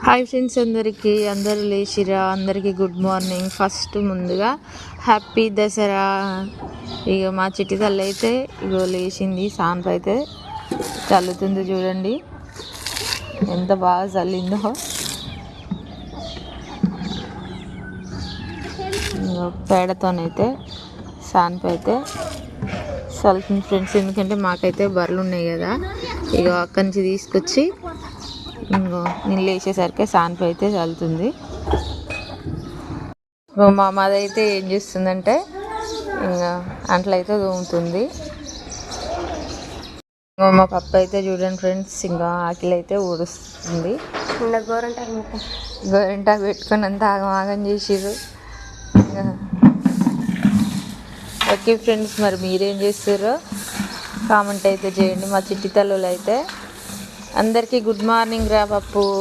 Hi friends, అందరూ లేచిరా. అందరికీ good morning. First ముందుగా హ్యాపీ దసరా. ఇక మా చిట్టి తల్లి అయితే ఇగో లేచింది. సాంపు అయితే చల్లుతుంది. చూడండి ఎంత బాగా చల్లిందో. పేడతోనైతే సాంపు అయితే చల్లుతుంది ఫ్రెండ్స్. ఎందుకంటే మాకైతే బర్రెలు ఉన్నాయి కదా, ఇక అక్కడి నుంచి తీసుకొచ్చి ఇంకో నేను లేచేసరికి సాన్పు అయితే చల్లుతుంది. మా అమ్మది అయితే ఏం చేస్తుందంటే ఇంకా అంట్లయితే తోముతుంది. మా పప్పు అయితే చూడండి ఫ్రెండ్స్, ఇంకా ఆకిలి అయితే ఊడుస్తుంది. గోరింటాకు పెట్టుకొని అంత ఆగం చేసిర్రు. ఓకే ఫ్రెండ్స్, మరి మీరేం చేస్తారో కామెంట్ అయితే చేయండి. మా చిట్టి తల్లులు అయితే అందరికీ గుడ్ మార్నింగ్ రా పప్పు.